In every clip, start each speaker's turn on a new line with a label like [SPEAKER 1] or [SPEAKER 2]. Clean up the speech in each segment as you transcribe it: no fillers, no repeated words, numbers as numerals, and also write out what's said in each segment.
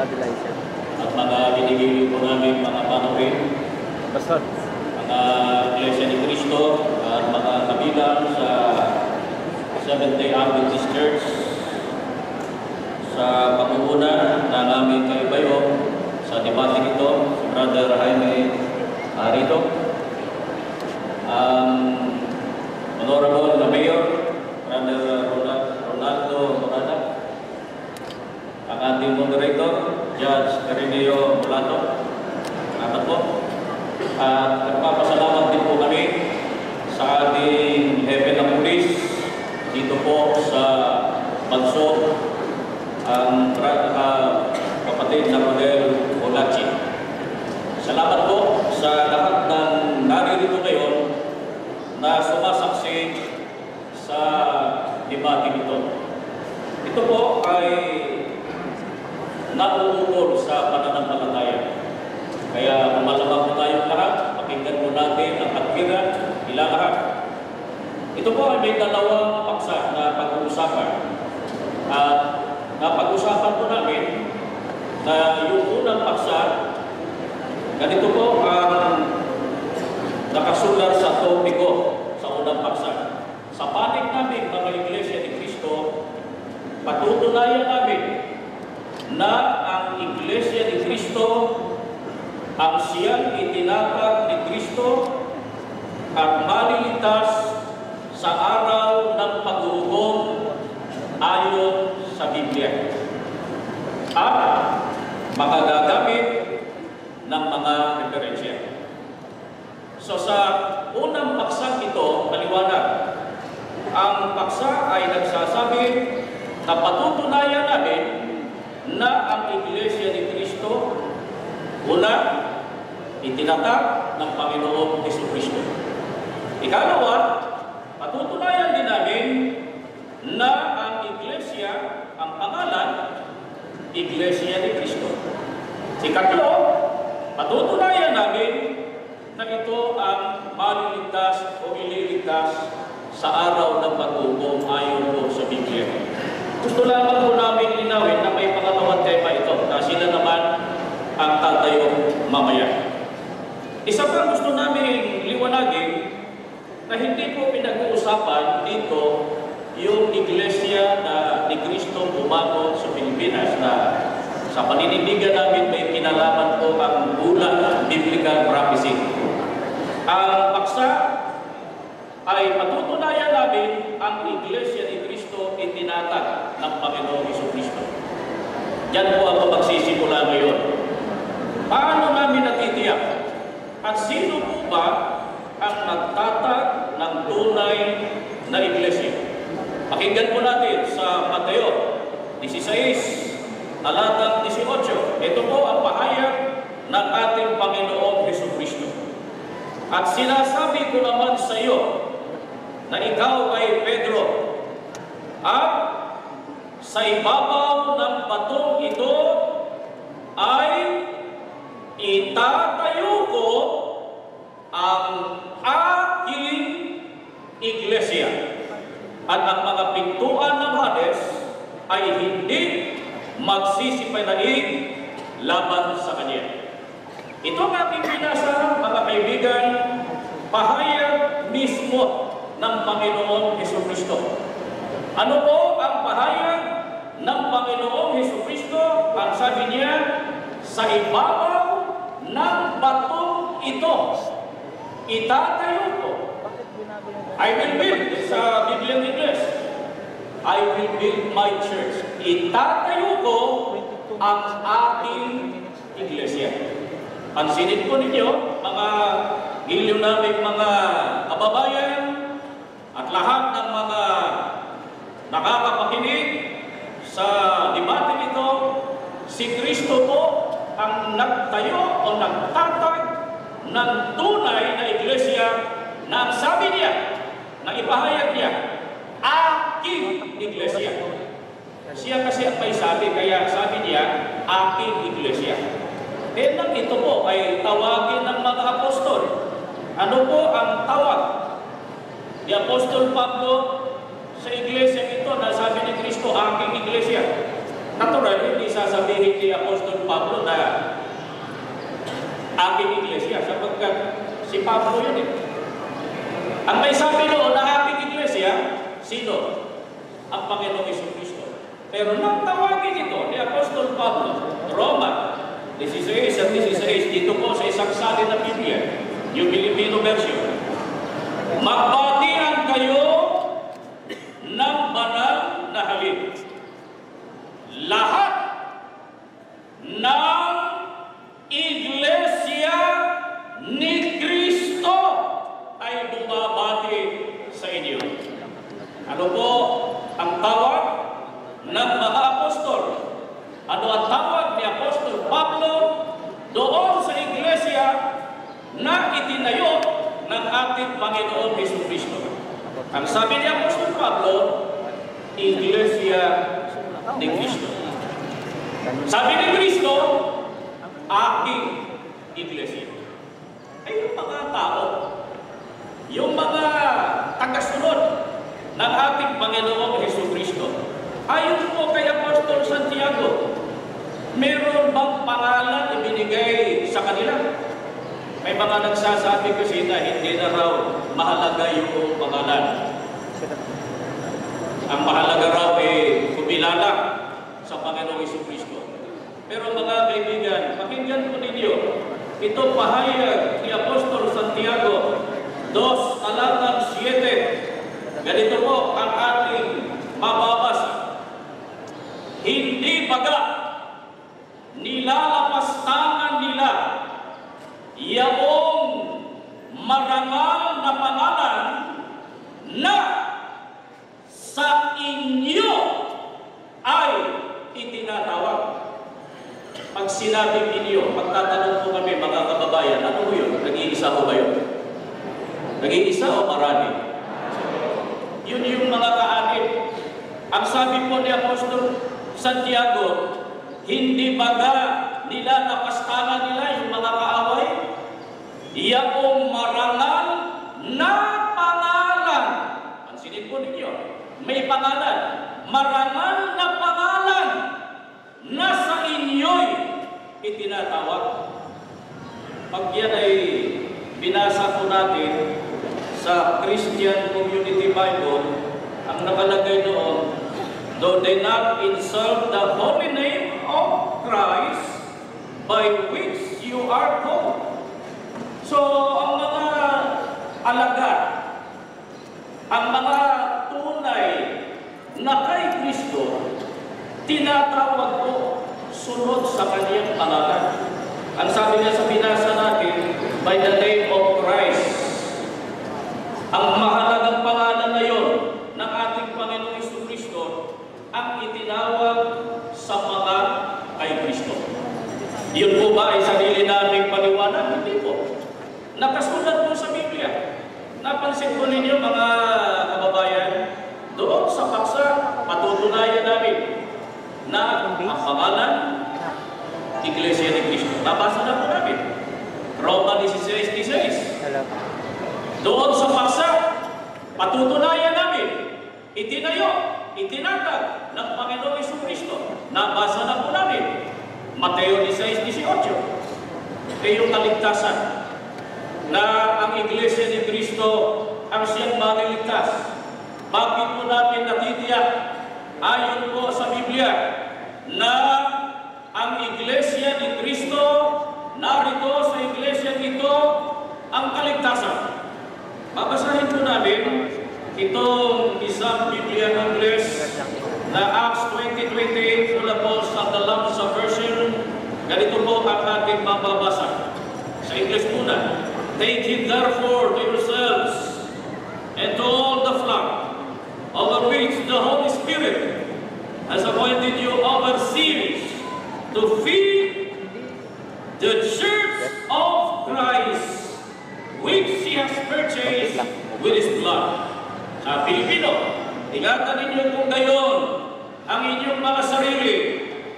[SPEAKER 1] at mga binigay po namin mga panurin, mga Iglesia ni Cristo at mga kabilang sa Seventh-day Adventist Church, sa pangunguna ng aming kaibayo sa debate nito, si Brother Jaime Rito, Honorable na Mayor, Brother Ronaldo Morada, ang ating moderator, Judge Carineo Mulato, po. At nagpapasalamat din po kami sa ating Heaven ng Police dito po sa Bansod, ang kapatid na Rodel Olachi. Salamat po sa lahat ng naririto ngayon na sumasaksi sa debate nito. Ito po ay nauukol sa pananampalataya. Kaya malamang po tayong lahat, pakinggan po natin ang katwiran nila lahat. Ito po ay may dalawang paksa na pag-uusapan. At napag-usapan po namin na yung unang paksa, ganito po ang nakasulat sa topiko sa unang paksa. Sa panig namin mga Iglesia ni Cristo, patutunayan namin na ang Iglesia ni Cristo ang siyang itinatag ni Cristo at maliligtas sa araw ng pag-uubong ayon sa Biblia at makagagamit ng mga referensya. So sa unang paksang ito, maliwanag, ang paksa ay nagsasabi na patutunayan namin na ang Iglesia ni Cristo una, itinatag ng Panginoong Jesucristo. Ikalawa, patutunayan din namin na ang Iglesia, ang pangalan, Iglesia ni Cristo. Ikatlo, patutunayan namin na ito ang maliligtas o ililigtas sa araw ng pag-uubong ayon po sa Biblia. Gusto lamang po namin linawin na may pangalawang tema ito na sila naman ang tatayo mamaya. Isa pa gusto namin liwanagin na hindi po pinag-uusapan dito yung Iglesia na ni Cristo bumago sa Pilipinas na sa paninindigan namin may kinalaman po ang bulan biblical prophecy. Ang paksa ay patutunayan namin ang Iglesia ni Cristo itinatag ng Panginoong Jesucristo. Yan po ang magsisimula ngayon. Paano namin natitiyak? At sino po ba ang nagtatag ng tunay na Iglesia? Pakinggan po natin sa Mateo 16, talatang 18. Ito po ang pahayag ng ating Panginoong Jesucristo. At sinasabi ko naman sa iyo na ikaw ay Pedro, at sa ibabaw ng batong ito ay itatayo ko ang aking Iglesia, at ang mga pintuan ng Hades ay hindi magsisipalain laban sa kanya. Ito ang aking binasa, mga kaibigan, pahayag mismo ng Panginoong Jesucristo. Ano po ang pahayag ng Panginoong Jesucristo? Ang sabi niya, sa ibabaw ng batong ito, itatayo ko. I will build, sa Biblia English, I will build my church. Itatayo ko ang aking Iglesia. Pansinin po ninyo, mga giliw namin mga kababayan at lahat ng mga nakakapakinig sa debate nito, si Kristo po ang nagtayo o nagtatag ng tunay na Iglesia na ang sabi niya, na ipahayag niya, aking Iglesia. Siya kasi ang may sabi, kaya sabi niya, aking Iglesia. Eh nang ito po ay tawagin ng mga apostol. Ano po ang tawag? Ni Apostol Pablo sa Iglesia ito na sabi ni Kristo, aking Iglesia. Natural, hindi sasabihin ni Apostol aking iglesia, sapagkat si Pablo yun eh. Ang may sabi noon na aking iglesia, sino? Ang Panginoong Jesucristo. Pero nang tawagin ito ni Apostol Pablo, Roma 16 at 16, dito po sa isang salin na Biblia, yung Filipino version, magbatian kayo ng banal na halip. Lahat ng iglesia ni Kristo ay bumabati sa inyo. Ano po ang tawag ng mga apostol? Ano ang tawag ni Apostol Pablo doon sa iglesia na itinayo ng ating Panginoon Jesucristo? Ang sabi ni Apostol Pablo, Iglesia ni Kristo. Sabi ni Kristo, aking iglesia. Ay yung mga tao, yung mga tagasunod ng ating Panginoong Jesucristo. Ayon po kay Apostol Santiago, meron bang pangalan ibinigay sa kanila? May mga nagsasabi kasi na hindi na raw mahalaga yung pangalan. Ang mahalaga raw ay kumilala sa Panginoong Jesucristo. Pero mga kaibigan, pakinggan po ninyo, ito pahayag ni Apostol Santiago 2:7. Ganito po ang ating mababasa. Hindi baga nilalapastangan nila yaong marangal na pangalan na sa inyo ay itinatawag. Pag sinabing inyo, pagtatanong po kami mga kababayan, ano po yun? Nag-iisa ho ba yun? Nag-iisa o marami? Yun yung mga kaanib. Ang sabi po ni Apostol Santiago, hindi baga nila napastangan nila yung mga kaaway? Yaong marangal na pangalan. Pansinin po ninyo, may pangalan. Marangal na pangalan na sa inyo'y itinatawag. Pag yan ay binasa po natin sa Christian Community Bible, ang nakalagay doon, though they not insult the holy name of Christ by which you are called. So, ang mga alagad, ang mga tunay na kay Kristo, tinatawag po sunod sa kanyang pangalan. Ang sabi niya sa binasa natin, by the name of Christ. Ang mahalagang pangalan na yon ng ating Panginoong Jesucristo ang itinawag sa mga kay Kristo. Yun po ba ay sarili naming paliwanag? Hindi po. Nakasulat po sa Biblia. Napansin po ninyo mga kababayan, doon sa paksa, patutunayan namin na ang pangalan, Iglesia ni Cristo. Nabasa na po namin. Roma 16:16. Doon sa paksa, patutunayan namin, itinayo, itinatag ng Panginoong Jesucristo. Nabasa na po namin. Mateo 16:18. Yung kaligtasan na ang Iglesia ni Cristo ang siyang maliligtas. Bakit po natin natitiyak ayon po sa Biblia na ang Iglesia ni Cristo, narito sa Iglesia nito ang kaligtasan? Babasahin po namin itong isang Biblia English na Acts 20:28 mula po sa The Lamsa version. Ganito po ang ating mababasa. Sa English muna. Take it therefore to yourselves and to all the flock over which the Holy Spirit has appointed you overseers to feed the church of Christ which He has purchased with His blood. Sa Pilipino, ingatan ninyo kung gayon ang inyong mga sarili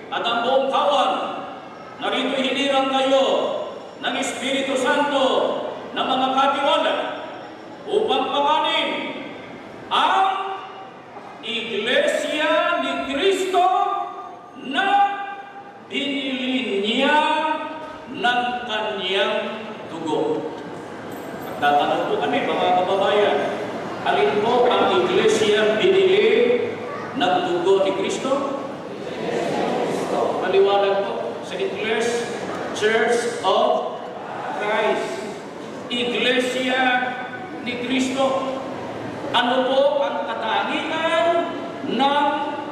[SPEAKER 1] at ang buong kawan. Narito hinirang kayo ng Espiritu Santo na mga katiwala upang panganin ang Iglesia ni Cristo na binili niya ng kanyang Tatanong po kami, mga kababayan, alin po ang iglesia binili ng dugo ni Kristo? Maliwanag po sa English, Church of Christ. Iglesia ni Kristo. Ano po ang katangian ng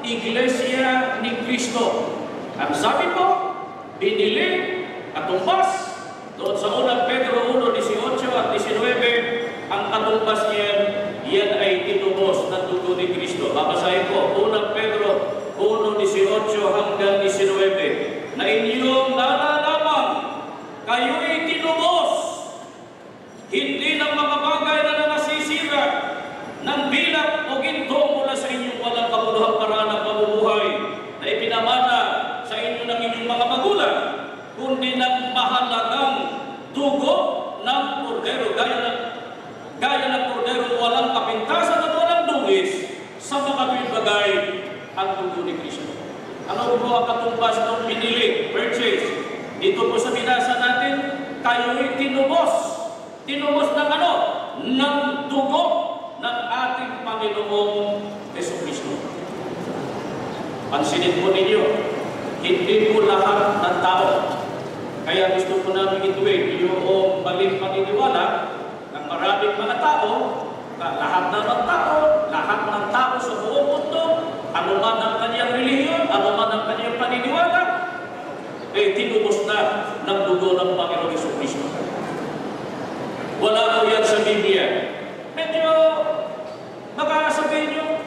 [SPEAKER 1] iglesia ni Kristo? Ang sabi po, binili, katumbas, doon sa unang Pedro 1:18 at 19, ang katumbas niyan, yan ay tinubos ng dugo ni Kristo. Babasahin po, unang Pedro 1:18 hanggang 19, na inyong nalalaman, kayo'y tinubos, hindi ng mga bagay na nasisira, ng bilang o ginto mula sa inyong walang kabuluhang paraan ng pamumuhay, na ipinamana sa inyo ng inyong mga magulang, kundi ng mahalagang dugo ng kordero, gaya ng kordero walang kapintasan at walang dungis, sa mga tuwing bagay ang dugo ni Kristo. Ano po ang katumbas ng pinili, purchase? Dito po sa binasa natin, kayo'y tinubos. Tinubos ng ano? Ng dugo ng ating Panginoong Jesucristo. Pansinin po ninyo, hindi po lahat ng tao. Kaya gusto po namin ituwid yung maling paniniwala ng maraming mga tao, lahat ng tao sa buong mundo, ano man ang kanyang relihiyon, ano man ang kanyang paniniwala, tinubos na ng dugo ng Panginoong Jesucristo. Wala po yan sa Biblia. Medyo makakasabihin nyo,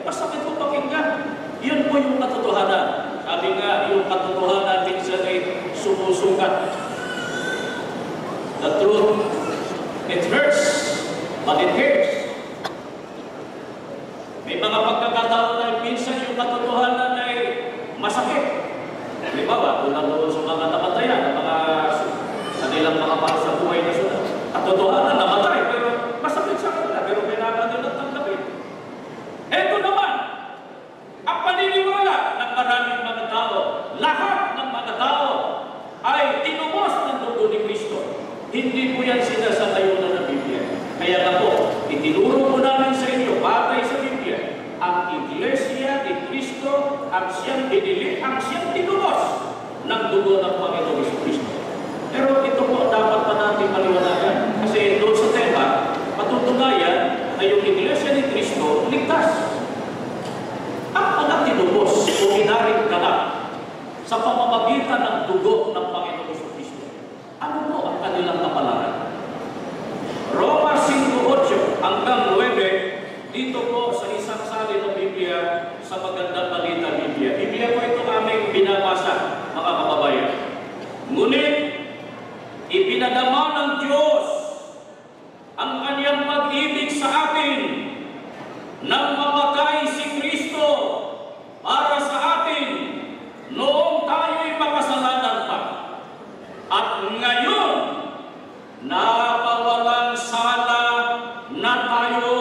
[SPEAKER 1] masakit po pakinggan. Yun po yung katotohanan. Sabi nga, yung katotohanan minsan ay sumusukat. The truth, it hurts, but it cares. May mga pagkakataon na minsan yung katotohanan ay masakit. Halimbawa, tulad doon sa mga namatayan, mga kanilang mga para sa buhay na sila. Katotohanan, namatay, pero masakit sa kanila, pero kailangan nila tanggapin. Ito naman, ang paniniwala ng maraming mga tao, lahat ng mga tao ay tinubos ng dugo ni Kristo. Hindi po yan sinasatayunan ng Biblia. Kaya na po, itinuro po namin sa inyo, batay sa Biblia, ang iglesia ni Kristo, ang siyang binili, ang siyang tinubos ng dugo ng Panginoong Jesucristo. Pero ito po dapat pa natin maliwanagan. Kasi doon sa tema, patutunayan na yung iglesia ni Kristo ligtas. Ang mga tinubos o inaring ganap sa pamamagitan ng dugo ng Panginoong Jesucristo. Ano po ang kanilang kapalaran? Roma 5:8 hanggang 9, dito po sa isang salin ng Biblia, sa magandang balita Biblia. Biblia po ito aming binabasa, mga kababayan. Ngunit, ipinadama ng Diyos ang kanyang pag-ibig sa atin nang mamatay si Kristo para sa atin noong tayo'y makasalanan pa. At ngayon, napawalang sala na tayo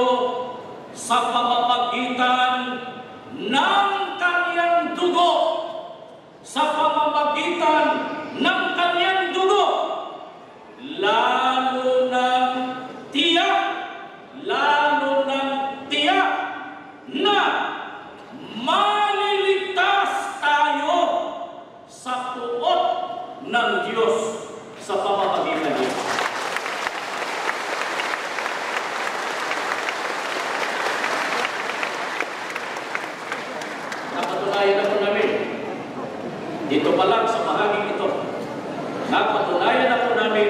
[SPEAKER 1] sa pamamagitan ng kanyang dugo. Sa pamamagitan ng kanyang dugo. Lalo ng tiyak na maliligtas tayo sa puot ng Diyos sa pamamagitan niya. Napatunayan na po namin, dito pa lang sa bahaging ito, napatunayan na po namin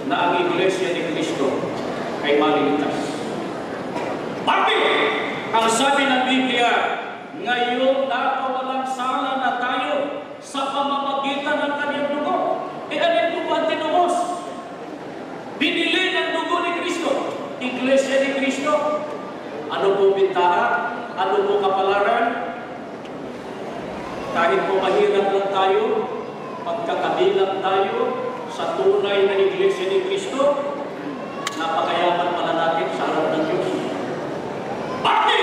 [SPEAKER 1] na ang iglesia ni Kristo ay maliligtas. Bakit? Ang sabi ng Biblia, ngayon napawalang sala na tayo sa pamamagitan ng kanyang dugo. Alin po ba tinubos? Binili ng dugo ni Kristo. Iglesia ni Kristo. Ano po bintahan? Ano po kapalaran? Kahit po mahirap lang tayo, pagkakabilang tayo sa tunay na iglesia ni Kristo, napakayaman pala natin sa harap ng Diyos. Bakit?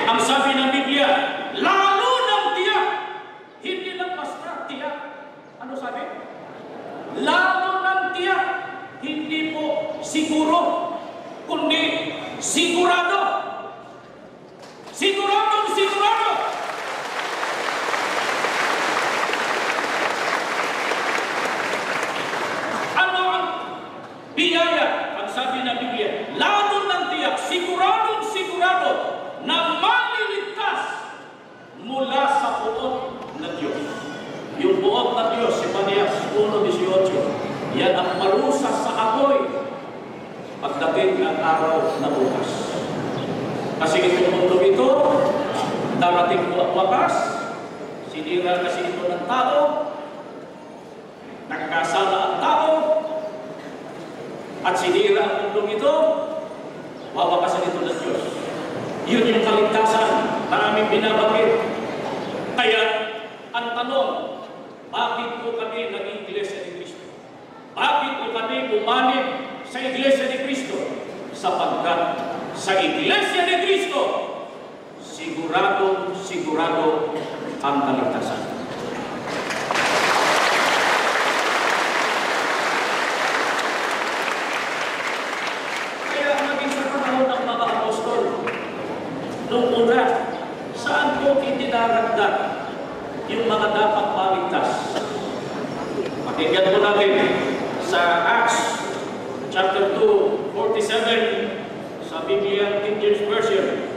[SPEAKER 1] Ang sabi ng Biblia, lalo ng tiyak, hindi lang basta tiyak. Ano sabi? Lalo ng tiyak, hindi po siguro, kundi sigurado. Siguradong sigurado. Ano ang biyaya? Ang sabi ng Biblia, lalo ng tiyak, siguradong sigurado na maliligtas mula sa puot ng Diyos. Yung puot ng Diyos, si Manias 1:18, yan ang parusa sa apoy pagdating ang araw na bukas. Kasi itong mundo ito, darating po ang wakas, sinira kasi ito ng tao, nagkasala ang tao, at sinira ang mundo ito, wawakasan ito ng Diyos. Yun yung kaligtasan na aming binabanggit. Kaya, ang tanong, bakit po kami naging Iglesia ni Cristo? Bakit po kami pumanib sa Iglesia ni Cristo? Sapagkat sa Iglesia ni Cristo, sigurado ang kaligtasan. Kaya naging sa panahon ng mga apostol, nung una, saan po itinaragdag yung mga dapat maligtas? Pakinggan po natin sa Acts chapter 2:47 sa Biblia King James Version.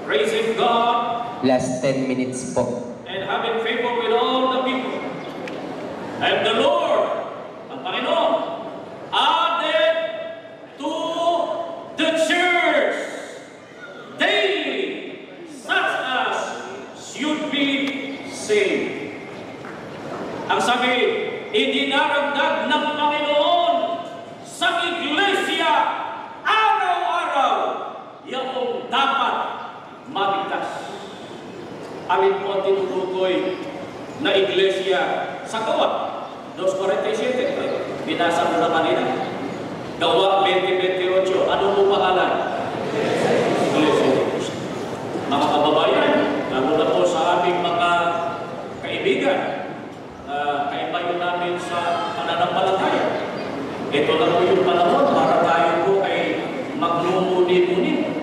[SPEAKER 1] Praising God.
[SPEAKER 2] Last 10 minutes po.
[SPEAKER 1] And having favor with all the people. And the Lord, ang Panginoon, added to the church daily such as should be saved. Ang sabi, idinaragdag ng Panginoon sa Iglesia araw-araw yung dapat maligtas. Alin po ang tinutukoy na Iglesia sa Gawa? 2:47, binasa mo na kanina. Gawa 20:28, ano po pangalan? Iglesia ni Cristo. Mga kababayan, lalo na po sa aming mga kaibigan, kaibayo namin sa pananampalataya. Ito na po yung panahon para tayo po ay magmumuni-muni,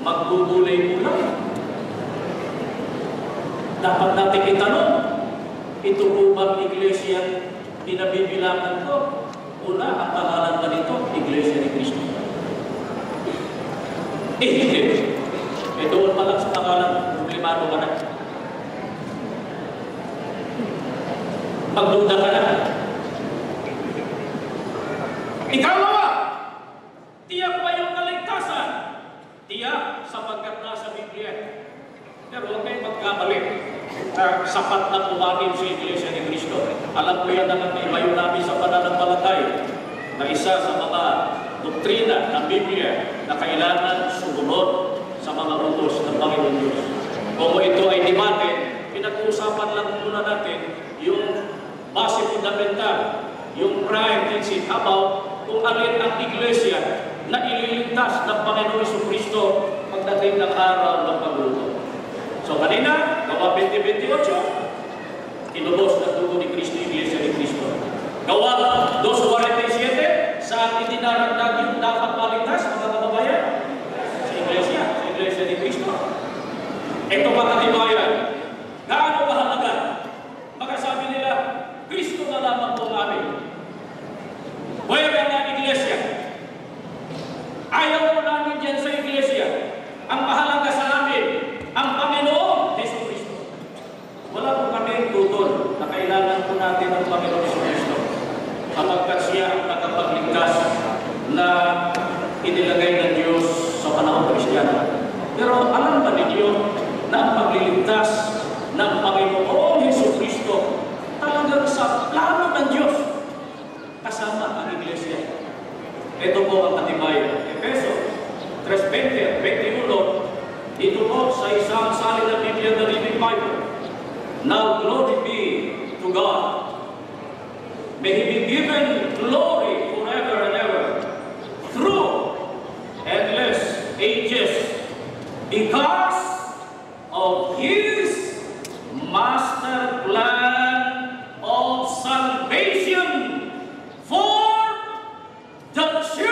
[SPEAKER 1] magbubulay-bulay. Dapat natin itanong, ito po bang Iglesia pinabibilangan ko? Una, ang pangalan ba nito? Iglesia ni Cristo. Hindi. Doon pa lang sa pangalan, problemado ka na. Magduda ka na. Ikalawa, tiyak ba yung kaligtasan? Tiyak sapagkat nasa Biblia. Pero huwag kayong magkamali. Sapat na pumanin sa Iglesia ni Cristo. Alam ko yan ang ibayo namin sa pananampalataya na isa sa mga doktrina ng Biblia na kailangan sumunod sa mga utos ng Panginoon Diyos. Kung ito ay debate, pinag-uusapan lang muna natin yung base fundamental, yung prime principle about kung alin ang Iglesia na ililigtas ng Panginoon Jesucristo pagdating ng araw ng pagluto. So kanina, Gawa 20:28, tinubos na dugo ni Cristo, Iglesia ni Cristo. Gawa 2:47, saan itinaragdag yung dapat maligtas, mga kababayan? Sa Iglesia ni Cristo. Ito pa katibayan, gaano kahalaga? Makasabi nila, Cristo na lamang po namin. Where ang Iglesia? Ayaw po namin dyan sa Iglesia. Ang mahalaga sa amin, ang Panginoon Jesucristo. Wala po kami tutol na kailangan po natin ang Panginoon Jesucristo sapagkat siya ang tagapagligtas na inilagay ng Diyos sa panahon Kristiyano. Pero alam ba ninyo na ang pagliligtas ng Panginoon Jesucristo talagang sa plano ng Diyos kasama ang Iglesia? Ito po ang katibayan. Efeso 3:20-21, dito po sa isang salin ng Biblia na Living Bible. Now glory be to God. May He be given glory forever and ever through endless ages because of His master plan of salvation for the church.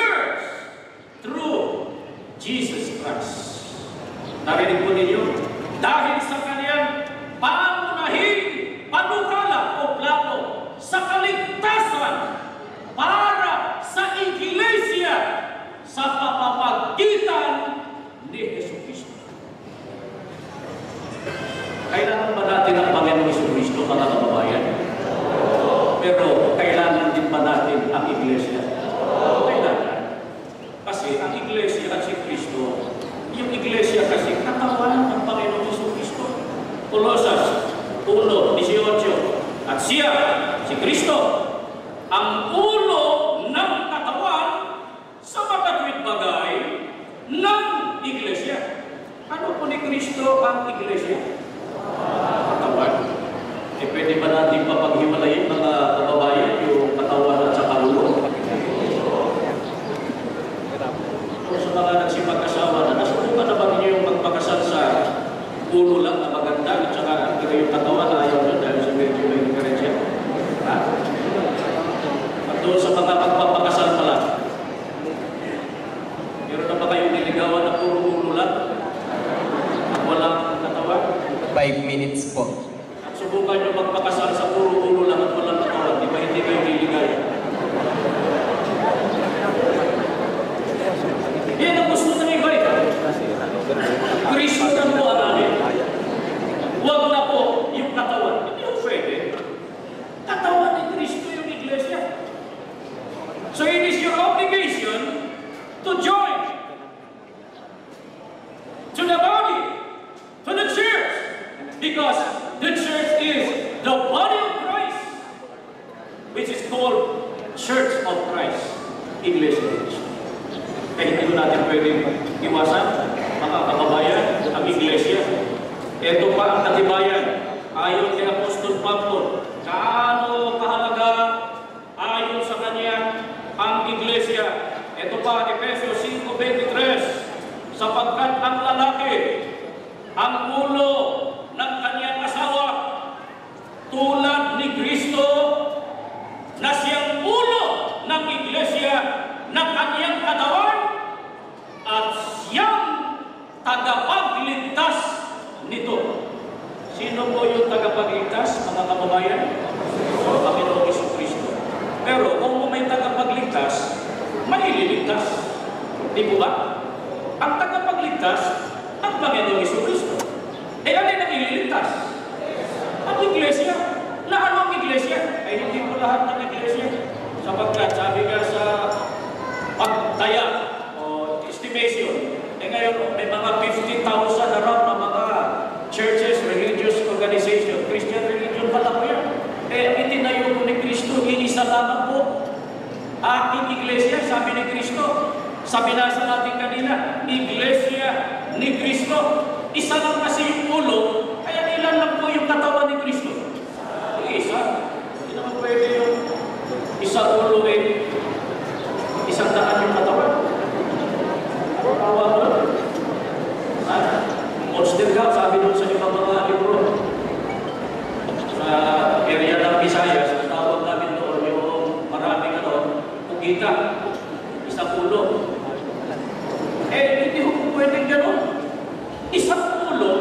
[SPEAKER 1] iglesia? Katawan. Eh, pwede ba natin papaghimalayin mga kababayan yung katawan at sa kaluluwa? Kung sa mga nagsipag-asawa na, nasubukan na ba ninyo yung magpakasal sa ulo lang na maganda at saka yung katawan na ayaw nyo dahil sa medyo may diferensya? Ha? At doon sa mga magpapakasal pala, meron na ba kayong niligawan na puro ulo lang? At walang katawan?
[SPEAKER 2] 5 minutes po.
[SPEAKER 1] At subukan nyo magpakasal sa puro ulo lang at walang katawan. Di ba hindi kayo niligaya? Yan ang gusto ng iba. Kristo na po aralin. Huwag na po yung katawan. Hindi yung pwede. Katawan ni Kristo yung iglesia. So it is your obligation to join to the body, to the church, because the church is the body of Christ, which is called Church of Christ, Iglesia. Kaya hindi ko natin pwedeng iwasan, mga kababayan, ang iglesia. Ito pa ang katibayan. Ayon kay Apostol Pablo, kaano kahalaga ayon sa kanya ang iglesia. Ito pa, Efesios 5:23, sapagkat ang lalaki, ang ulo ng kanyang asawa, tulad ni Kristo, na siyang ulo ng iglesia, ng kanyang katawan, at siyang tagapagligtas nito. Sino po yung tagapagligtas, mga kababayan? Ang Panginoong Jesucristo. Pero kung may tagapagligtas, may ililigtas. Di po ba? Ang tagapagligtas, ang Panginoong Jesucristo. Eh, alin ang ililigtas? Ang iglesia. Na ano ang iglesia? Ay hindi po lahat ng iglesia. Sapagkat sabi nga sa pagtaya o estimation, eh ngayon may mga 50,000 na raw na mga churches, religious organization, Christian religion pala po yan. Eh itinayo po ni Kristo, iisa lamang po aking iglesia, sabi ni Kristo. Sabi nasa natin kanina, iglesia ni Kristo. Isa lang kasi yung ulo, kaya ilan lang po yung katawan ni Kristo? Yung isa. Hindi naman pwede yung isang ulo eh. 100 yung katawan. Tawag mo? Monster ka, sabi doon sa ibang mga libro. Sa area ng Visayas, tawag namin doon yung maraming pugita. Isang ulo. Eh, hindi ko pwedeng gano'n. Isang ulo,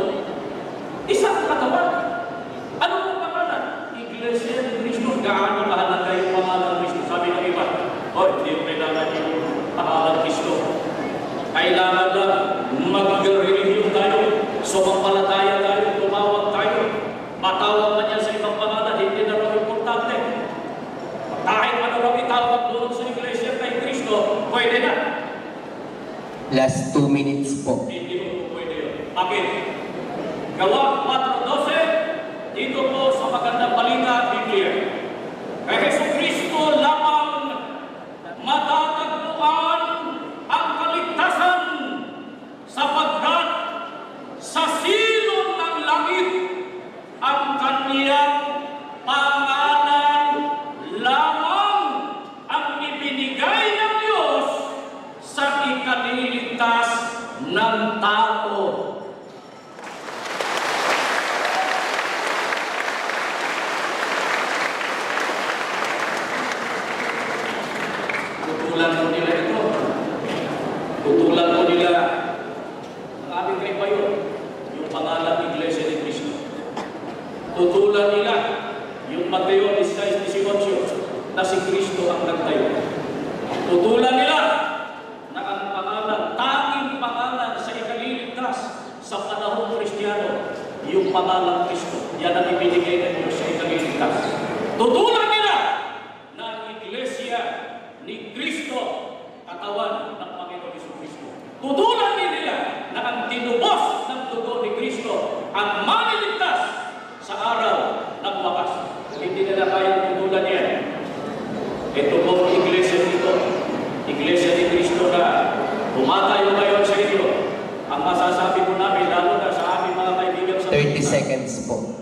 [SPEAKER 1] isang katawan. Ano ang pangalan? Iglesia ni Cristo. Gaano mahalaga yung pangalan ni Cristo? Sabi ng iba, hindi mo kailangan yung pangalan Cristo. Kailangan lang mag-religion tayo, sumampalataya tayo, tumawag tayo. Matawag man yan sa ibang pangalan, hindi na raw importante. Kahit ano raw itawag doon sa iglesia kay Cristo, pwede na.
[SPEAKER 2] Last 2 minutes po.
[SPEAKER 1] Hindi mo pwede yun. Bakit? Gawa 4:12, dito po sa magandang balita, Biblia. Kay Jesucristo lamang matatagpuan ang kaligtasan, sapagkat sa silong ng langit ang kaniyang pangalan lamang ang ibinigay ng Diyos sa ikaliligtas ng tao. Tutulan ko nila ito. Tutulan ko nila ang aming kaibayon, yung pangalan Iglesia ni Cristo. Tutulan nila yung Mateo 16:18 na si Cristo ang nagtayo. Tutulan nila na ang pangalan, tanging pangalan sa ikaliligtas sa panahon Kristiyano, yung pangalan Cristo. Yan ang ibinigay ng Diyos sa ikaliligtas. Tutulan nila na ang Iglesia ni Cristo, katawan ng Panginoon Jesucristo. Tutulan nila na ang tinubos ng dugo ni Cristo ang maniligtas sa araw ng wakas. Hindi nila kayang tutulan yan. Ito po iglesia nito, iglesia ni Cristo na tumatayo ngayon sa inyo. Ang masasabi po namin, lalo na sa aming mga kaibigan
[SPEAKER 2] seconds po.